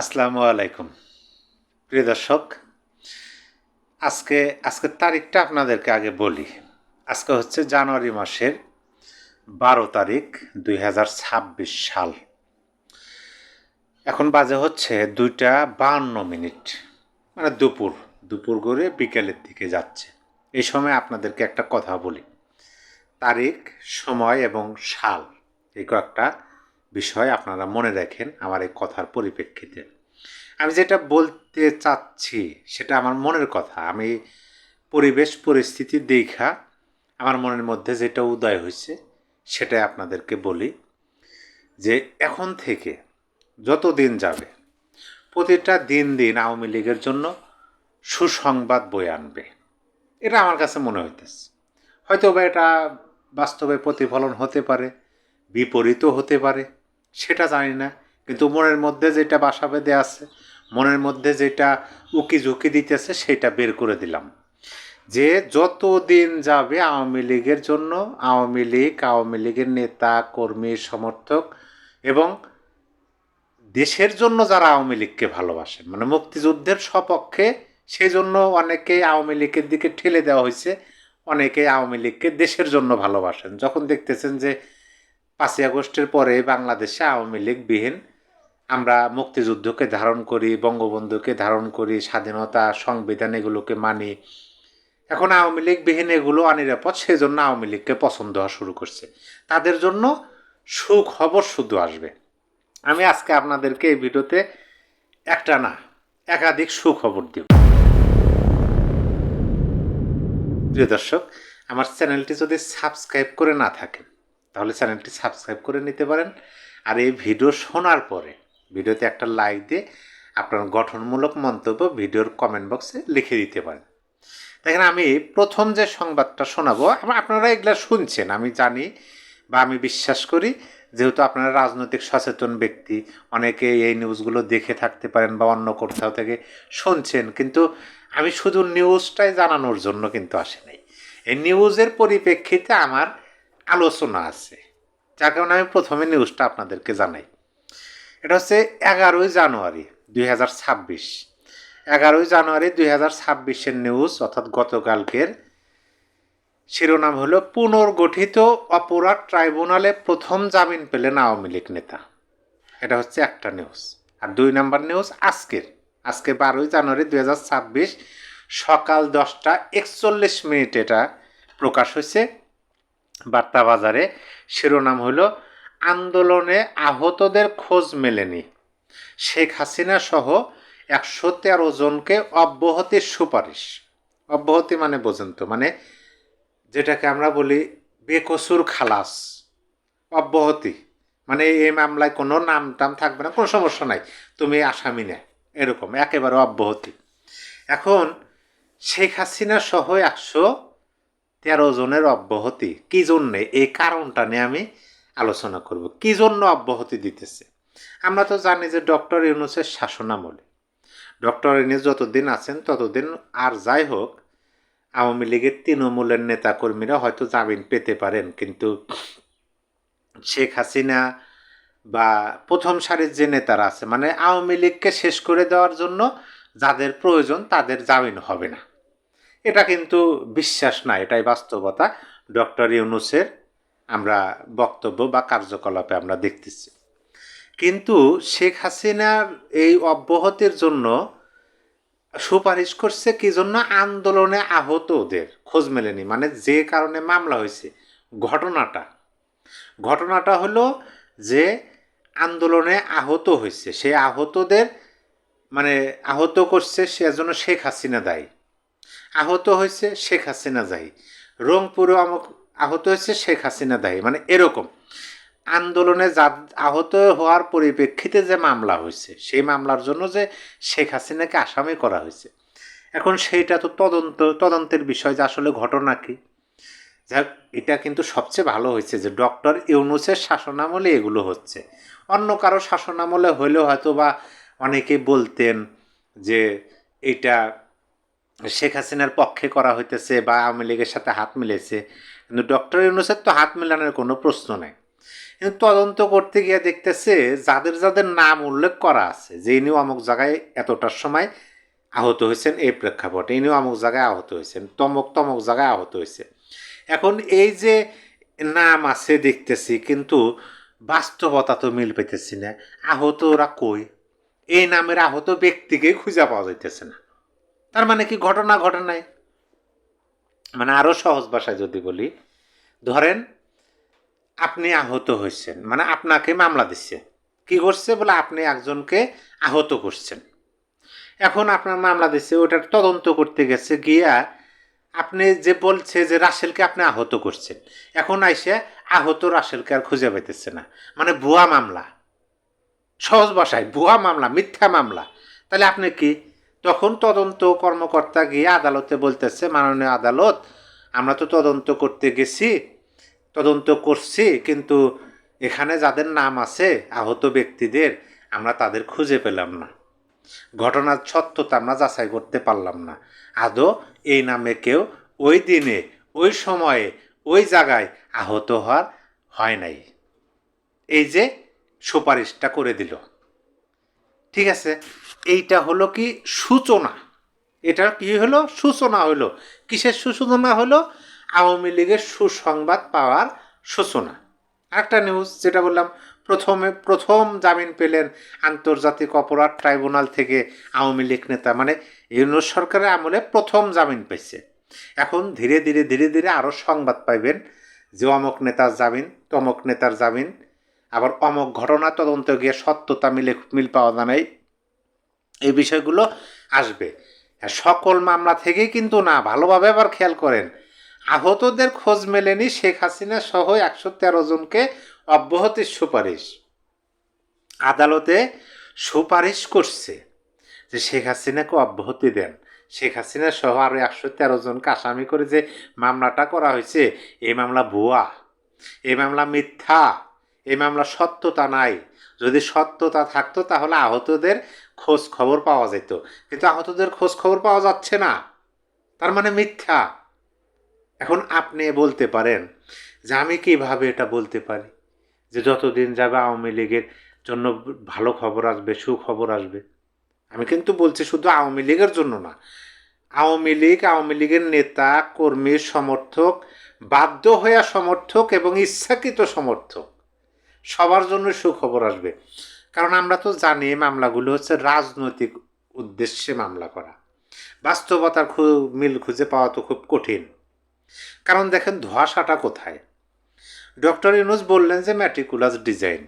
আসসালামু আলাইকুম প্রিয় দর্শক। আজকের তারিখটা আপনাদেরকে আগে বলি। আজকে হচ্ছে জানুয়ারি মাসের 12 তারিখ 2026 সাল। এখন বাজে হচ্ছে 2টা 52 মিনিট, মানে দুপুর করে বিকেলের দিকে যাচ্ছে। এই সময় আপনাদেরকে একটা কথা বলি, তারিখ, সময় এবং সাল, এই কয়েকটা বিষয় আপনারা মনে রাখেন আমার এই কথার পরিপ্রেক্ষিতে। আমি যেটা বলতে চাচ্ছি সেটা আমার মনের কথা। আমি পরিবেশ পরিস্থিতি দেখা আমার মনের মধ্যে যেটা উদয় হয়েছে সেটাই আপনাদেরকে বলি, যে এখন থেকে যত দিন যাবে প্রতিটা দিন আওয়ামী লীগের জন্য সুসংবাদ বয়ে আনবে। এটা আমার কাছে মনে হইতেছে। হয়তো বা এটা বাস্তবে প্রতিফলন হতে পারে, বিপরীতও হতে পারে, সেটা জানি না। কিন্তু মনের মধ্যে যেটা বাসা বেঁধে আছে, মনের মধ্যে যেটা উকি ঝুঁকি দিতেছে সেটা বের করে দিলাম, যে যত দিন যাবে আওয়ামী লীগের জন্য, আওয়ামী লীগের নেতা কর্মী সমর্থক এবং দেশের জন্য যারা আওয়ামী লীগকে ভালোবাসেন, মানে মুক্তিযুদ্ধের সপক্ষে, সেই জন্য অনেকেই আওয়ামী লীগের দিকে ঠেলে দেওয়া হয়েছে, অনেকেই আওয়ামী লীগকে দেশের জন্য ভালোবাসেন। যখন দেখতেছেন যে 5ই আগস্টের পরে বাংলাদেশে আওয়ামী লীগ বিহীন, আমরা মুক্তিযুদ্ধকে ধারণ করি, বঙ্গবন্ধুকে ধারণ করি, স্বাধীনতা সংবিধান এগুলোকে মানি, এখন আওয়ামী লীগ বিহীন এগুলো অনিরাপদ, সেই জন্য আওয়ামী লীগকে পছন্দ হওয়া শুরু করছে। তাদের জন্য সুখবর শুধু আসবে। আমি আজকে আপনাদেরকে এই ভিডিওতে একটা না একাধিক সুখবর দেব। প্রিয় দর্শক, আমার চ্যানেলটি যদি সাবস্ক্রাইব করে না থাকেন তাহলে চ্যানেলটি সাবস্ক্রাইব করে নিতে পারেন। আর এই ভিডিও শোনার পরে ভিডিওতে একটা লাইক দিয়ে আপনার গঠনমূলক মন্তব্য ভিডিওর কমেন্ট বক্সে লিখে দিতে পারেন। দেখেন, আমি প্রথম যে সংবাদটা শোনাবো, আপনারা এগুলা শুনছেন আমি জানি বা আমি বিশ্বাস করি, যেহেতু আপনারা রাজনৈতিক সচেতন ব্যক্তি, অনেকে এই নিউজগুলো দেখে থাকতে পারেন বা অন্য কোথাও থেকে শুনছেন, কিন্তু আমি শুধু নিউজটাই জানানোর জন্য কিন্তু আসি নাই। এই নিউজের পরিপ্রেক্ষিতে আমার আলোচনা আছে, যার কারণে আমি প্রথমে নিউজটা আপনাদেরকে জানাই। এটা হচ্ছে 11ই জানুয়ারি 2026, 11ই জানুয়ারি 2026-এর নিউজ, অর্থাৎ গতকালকের। শিরোনাম হলো, পুনর্গঠিত অপরাধ ট্রাইব্যুনালে প্রথম জামিন পেলেন আওয়ামী লীগ নেতা। এটা হচ্ছে একটা নিউজ। আর 2 নম্বর নিউজ আজকে 12ই জানুয়ারি 2026 সকাল 10টা 41 এটা প্রকাশ হয়েছে বার্তাবাজারে। শিরোনাম হলো, আন্দোলনে আহতদের খোঁজ মেলেনি, শেখ হাসিনা সহ 113 জনকে অব্যাহতির সুপারিশ। অব্যাহতি মানে বোঝেন তো, মানে যেটাকে আমরা বলি বেকসুর খালাস। অব্যাহতি মানে এই মামলায় কোনো নাম টাম থাকবে না, কোনো সমস্যা নাই, তুমি আসামি না, এরকম একেবারে অব্যাহতি। এখন শেখ হাসিনা সহ 113 জনের অব্যাহতি কি জন্যে, এই কারণটা নিয়ে আমি আলোচনা করব। কি জন্য অব্যাহতি দিতেছে? আমরা তো জানি যে ডক্টর ইউনূসের শাসনামলে, ডক্টর ইউনূস যতদিন আছেন ততদিন, আর যাই হোক, আওয়ামী লীগের তৃণমূলের নেতাকর্মীরা হয়তো জামিন পেতে পারেন, কিন্তু শেখ হাসিনা বা প্রথম সারির যে নেতারা আছে, মানে আওয়ামী লীগকে শেষ করে দেওয়ার জন্য যাদের প্রয়োজন তাদের জামিন হবে না। এটা কিন্তু বিশ্বাস না, এটাই বাস্তবতা। ডক্টর ইউনূসের আমরা বক্তব্য বা কার্যকলাপে আমরা দেখতেছি। কিন্তু শেখ হাসিনার এই অব্যাহতির জন্য সুপারিশ করছে কি জন্য? আন্দোলনে আহতদের খোঁজ মেলেনি, মানে যে কারণে মামলা হয়েছে, ঘটনাটা হলো যে আন্দোলনে আহত হয়েছে, সেই আহতদের মানে আহত করছে সেজন্য শেখ হাসিনা দায়ী, আহত হয়েছে শেখ হাসিনা দায়ী, রংপুরে আহত হয়েছে শেখ হাসিনা দায়ী, মানে এরকম আন্দোলনে আহত হওয়ার পরিপ্রেক্ষিতে যে মামলা হয়েছে, সেই মামলার জন্য যে শেখ হাসিনাকে আসামি করা হয়েছে। এখন সেইটা তো তদন্তের বিষয়, যে আসলে ঘটনা কি। যাক, এটা কিন্তু সবচেয়ে ভালো হয়েছে যে ডক্টর ইউনূসের শাসনামলে এগুলো হচ্ছে। অন্য কারো শাসনামলে হইলেও হয়তো বা অনেকেই বলতেন যে এটা শেখ হাসিনার পক্ষে করা হইতেছে বা আওয়ামী লীগের সাথে হাত মিলেছে, কিন্তু ডক্টর ইউনূসের তো হাত মেলানোর কোনো প্রশ্ন নেই। কিন্তু তদন্ত করতে গিয়ে দেখতেছে যাদের যাদের নাম উল্লেখ করা আছে যে ইনিও অমুক জায়গায় এতটার সময় আহত হয়েছেন এই প্রেক্ষাপটে, ইনিও অমুক জায়গায় আহত হয়েছেন, তমক তমক জায়গায় আহত হয়েছে। এখন এই যে নাম আছে দেখতেছি, কিন্তু বাস্তবতা তো মিল পেতেছি না। আহত ওরা কই? এই নামের আহত ব্যক্তিকেই খুঁজে পাওয়া যাইতেছে না। তার মানে কি ঘটনা ঘটে নাই? মানে আরো সহজ ভাষায় যদি বলি, ধরেন আপনি আহত হয়েছেন, মানে আপনাকে মামলা দিচ্ছে, কি করছে বলে আপনি একজনকে আহত করছেন। এখন আপনার মামলা দিচ্ছে, ওটার তদন্ত করতে গেছে গিয়া আপনি যে বলছে যে রাসেলকে আপনি আহত করছেন, এখন আইসে আহত রাসেলকে আর খুঁজে পাইতেছে না, মানে ভুয়া মামলা। সহজ ভাষায় ভুয়া মামলা, মিথ্যা মামলা। তাহলে আপনি কি তখন তদন্ত কর্মকর্তা গিয়ে আদালতে বলতেছে, মাননীয় আদালত, আমরা তো তদন্ত করতে গেছি, তদন্ত করছি, কিন্তু এখানে যাদের নাম আছে আহত ব্যক্তিদের, আমরা তাদের খুঁজে পেলাম না, ঘটনার সত্যতা আমরা যাচাই করতে পারলাম না, আদৌ এই নামে কেউ ওই দিনে ওই সময়ে ওই জায়গায় আহত হওয়ার হয় নাই। এই যে সুপারিশটা করে দিল, ঠিক আছে, এইটা হলো কি সূচনা। এটা কি হলো? সূচনা হলো। কিসের সূচনা হলো? আওয়ামী লীগের সুসংবাদ পাওয়ার সূচনা। আরেকটা নিউজ যেটা বললাম, প্রথম জামিন পেলেন আন্তর্জাতিক অপরাধ ট্রাইব্যুনাল থেকে আওয়ামী লীগ নেতা, মানে ইউনূস সরকারের আমলে প্রথম জামিন পেয়েছে। এখন ধীরে ধীরে ধীরে ধীরে আরও সংবাদ পাইবেন যে অমক নেতার জামিন, তমক নেতার জামিন, আবার অমক ঘটনা তদন্ত গিয়ে সত্যতা মিল পাওয়া যায় নাই, এই বিষয়গুলো আসবে। সকল মামলা থেকেই কিন্তু না, ভালোভাবে আবার খেয়াল করেন, আহতদের খোঁজ মেলেনি শেখ হাসিনা সহ 113 জনকে অব্যাহতির সুপারিশ। আদালতে সুপারিশ করছে যে শেখ হাসিনাকে অব্যাহতি দেন। শেখ হাসিনা সহ আরও 113 জনকে আসামি করে যে মামলাটা করা হয়েছে, এই মামলা ভুয়া, এই মামলা মিথ্যা, এই মামলা সত্যতা নাই। যদি সত্যতা থাকতো তাহলে আহতদের খোঁজ খবর পাওয়া যেত, কিন্তু আহতদের খোঁজ খবর পাওয়া যাচ্ছে না, তার মানে মিথ্যা। এখন আপনি বলতে পারেন যে আমি কিভাবে এটা বলতে পারি যে যতদিন যাবে আওয়ামী লীগের জন্য ভালো খবর আসবে, সুখবর আসবে? আমি কিন্তু বলছি শুধু আওয়ামী লীগের জন্য না, আওয়ামী লীগের নেতা কর্মী সমর্থক, বাধ্য হইয়া সমর্থক এবং ইচ্ছাকৃত সমর্থক, সবার জন্য সুখবর আসবে। কারণ আমরা তো জানি মামলাগুলো হচ্ছে রাজনৈতিক উদ্দেশ্যে মামলা করা। বাস্তবতার মিল খুঁজে পাওয়া তো খুব কঠিন। কারণ দেখেন ধোঁয়াশাটা কোথায়? ডক্টর ইউনূস বললেন যে ম্যাটিকুলাস ডিজাইন,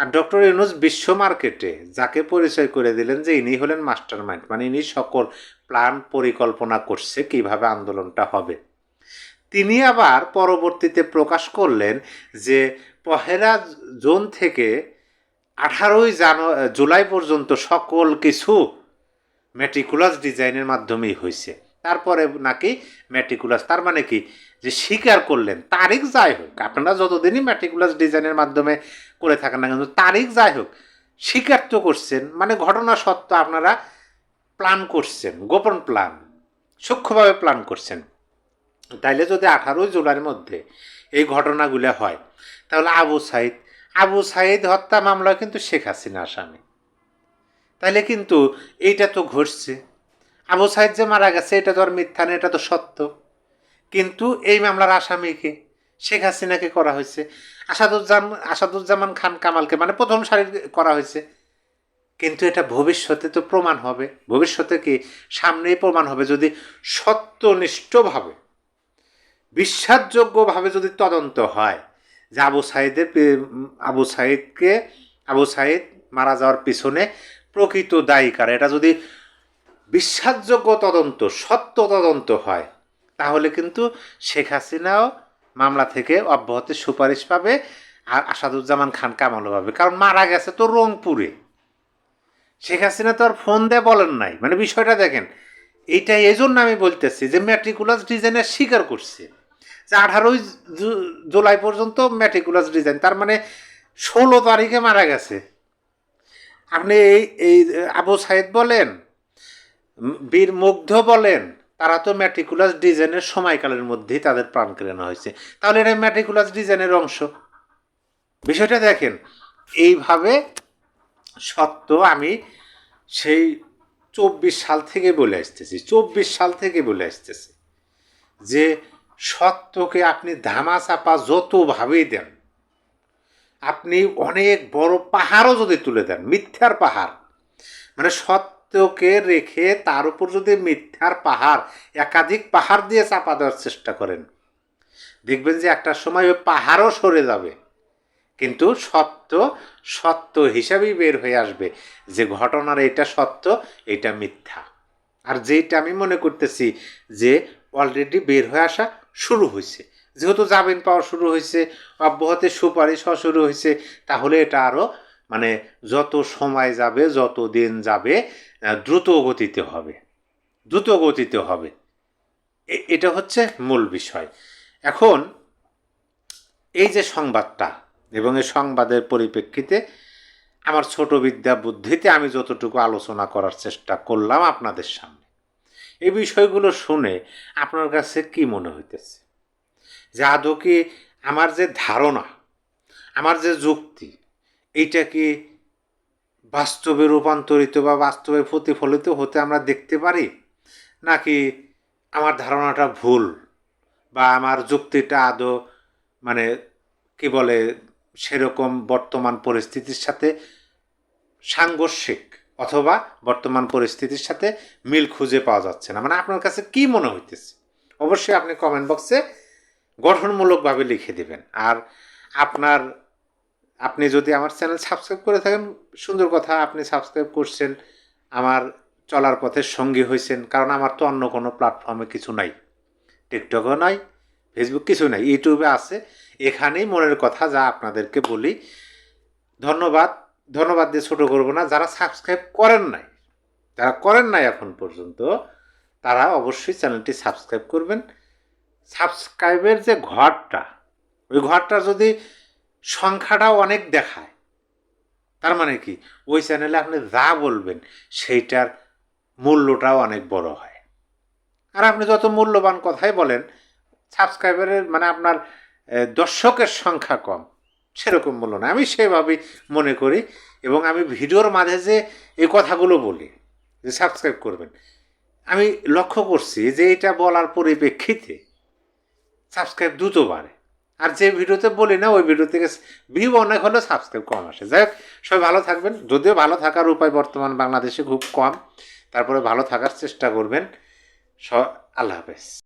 আর ডক্টর ইউনূস বিশ্ব মার্কেটে যাকে পরিচয় করে দিলেন যে ইনি হলেন মাস্টার মাইন্ড, মানে ইনি সকল প্ল্যান পরিকল্পনা করছে কিভাবে আন্দোলনটা হবে। তিনি আবার পরবর্তীতে প্রকাশ করলেন যে 1 জুন থেকে 18 জুলাই পর্যন্ত সকল কিছু ম্যাটিকুলাস ডিজাইনের মাধ্যমেই হয়েছে। তারপরে নাকি ম্যাটিকুলাস, তার মানে কি যে স্বীকার করলেন তারিখ যাই হোক, আপনারা যতদিনই ম্যাটিকুলাস ডিজাইনের মাধ্যমে করে থাকেন না কিন্তু তারিখ যাই হোক স্বীকার তো করছেন, মানে ঘটনা সত্য আপনারা প্ল্যান করছেন, গোপন প্ল্যান, সূক্ষ্মভাবে প্ল্যান করছেন। তাইলে যদি 18 জুলাইয়ের মধ্যে এই ঘটনাগুলো হয়, তাহলে আবু সাইদ হত্যা মামলা কিন্তু শেখ হাসিনা আসামি। তাইলে কিন্তু এইটা তো ঘটছে, আবু সাইদ যে মারা গেছে এটা তো আর মিথ্যা না, এটা তো সত্য। কিন্তু এই মামলার আসামিকে শেখ হাসিনাকে করা হয়েছে, আসাদুজ্জামান খান কামালকে মানে প্রথম সারির করা হয়েছে। কিন্তু এটা ভবিষ্যতে তো প্রমাণ হবে, ভবিষ্যতে কি সামনেই প্রমাণ হবে যদি সত্যনিষ্ঠভাবে বিশ্বাসযোগ্যভাবে যদি তদন্ত হয় যে আবু সাইদ মারা যাওয়ার পিছনে প্রকৃত দায়ী কারা, এটা যদি বিশ্বাসযোগ্য তদন্ত, সত্য তদন্ত হয়, তাহলে কিন্তু শেখ হাসিনাও মামলা থেকে অব্যাহতির সুপারিশ পাবে, আর আসাদুজ্জামান খান কামালও পাবে। কারণ মারা গেছে তো রংপুরে, শেখ হাসিনা তো আর ফোন দিয়ে বলেন নাই। মানে বিষয়টা দেখেন, এইটা এই জন্য আমি বলতেছি যে ম্যাট্রিকুলাস ডিজাইনের স্বীকার করছে যে 18 জুলাই পর্যন্ত ম্যাট্রিকুলাস ডিজাইন, তার মানে 16 তারিখে মারা গেছে। আপনি এই আবু সাইদ বলেন, বীর মুগ্ধ বলেন, তারা তো ম্যাট্রিকুলাস ডিজাইনের সময়কালের মধ্যেই তাদের প্রাণ কেড়ে নেওয়া হয়েছে। তাহলে এটা ম্যাট্রিকুলাস ডিজাইনের অংশ। বিষয়টা দেখেন, এইভাবে সত্য আমি সেই 24 সাল থেকে বলে আসতেছি, 24 সাল থেকে বলে আসতেছি যে সত্যকে আপনি ধামাচাপা যতভাবেই দেন, আপনি অনেক বড় পাহাড়ও যদি তুলে দেন, মিথ্যার পাহাড়, মানে সত্যকে রেখে তার উপর যদি মিথ্যার পাহাড়, একাধিক পাহাড় দিয়ে চাপা দেওয়ার চেষ্টা করেন, দেখবেন যে একটা সময় ওই পাহাড়ও সরে যাবে, কিন্তু সত্য সত্য হিসাবেই বের হয়ে আসবে যে ঘটনার এটা সত্য, এটা মিথ্যা। আর যেটা আমি মনে করতেছি যে অলরেডি বের হয়ে আসা শুরু হয়েছে, যেহেতু জামিন পাওয়া শুরু হয়েছে, অব্যাহতি সুপারিশ হওয়া শুরু হয়েছে, তাহলে এটা আরও মানে যত সময় যাবে, যত দিন যাবে, দ্রুত গতিতে হবে, দ্রুত গতিতে হবে। এটা হচ্ছে মূল বিষয়। এখন এই যে সংবাদটা এবং এই সংবাদের পরিপ্রেক্ষিতে আমার ছোট বিদ্যা বুদ্ধিতে আমি যতটুকু আলোচনা করার চেষ্টা করলাম আপনাদের সামনে, এই বিষয়গুলো শুনে আপনার কাছে কি মনে হইতেছে? যে আদৌ কি আমার যে ধারণা, আমার যে যুক্তি, এইটা কি বাস্তবে রূপান্তরিত বা বাস্তবে প্রতিফলিত হতে আমরা দেখতে পারি, নাকি আমার ধারণাটা ভুল বা আমার যুক্তিটা আদৌ মানে কি বলে সেরকম বর্তমান পরিস্থিতির সাথে সাংঘর্ষিক, অথবা বর্তমান পরিস্থিতির সাথে মিল খুঁজে পাওয়া যাচ্ছে না? মানে আপনার কাছে কি মনে হইতেছে অবশ্যই আপনি কমেন্ট বক্সে গঠনমূলকভাবে লিখে দিবেন। আর আপনি যদি আমার চ্যানেল সাবস্ক্রাইব করে থাকেন, সুন্দর কথা, আপনি সাবস্ক্রাইব করছেন, আমার চলার পথের সঙ্গী হয়েছেন, কারণ আমার তো অন্য কোনো প্ল্যাটফর্মে কিছু নাই, টিকটকও নাই, ফেসবুক কিছু নাই, ইউটিউবে আছে, এখানেই মনের কথা যা আপনাদেরকে বলি। ধন্যবাদ, ধন্যবাদ দিয়ে ছোটো করবো না। যারা সাবস্ক্রাইব করেন নাই, যারা করেন নাই এখন পর্যন্ত, তারা অবশ্যই চ্যানেলটি সাবস্ক্রাইব করবেন। সাবস্ক্রাইবের যে ঘরটা, ওই ঘরটা যদি সংখ্যাটাও অনেক দেখায়, তার মানে কি ওই চ্যানেলে আপনি যা বলবেন সেইটার মূল্যটাও অনেক বড় হয়। আর আপনি যত মূল্যবান কথাই বলেন, সাবস্ক্রাইবারের মানে আপনার দর্শকের সংখ্যা কম, সেরকম মূল্য না, আমি সেভাবেই মনে করি। এবং আমি ভিডিওর মাঝে যে এই কথাগুলো বলি যে সাবস্ক্রাইব করবেন, আমি লক্ষ্য করছি যে এটা বলার পরিপ্রেক্ষিতে সাবস্ক্রাইব দ্রুত বাড়ে। আর যে ভিডিওতে বলি না, ওই ভিডিও থেকে ভিউ অনেক হলেও সাবস্ক্রাইব কম আসে। যাই হোক, সবাই ভালো থাকবেন। যদিও ভালো থাকার উপায় বর্তমান বাংলাদেশে খুব কম, তারপরে ভালো থাকার চেষ্টা করবেন। আল্লাহ হাফেজ।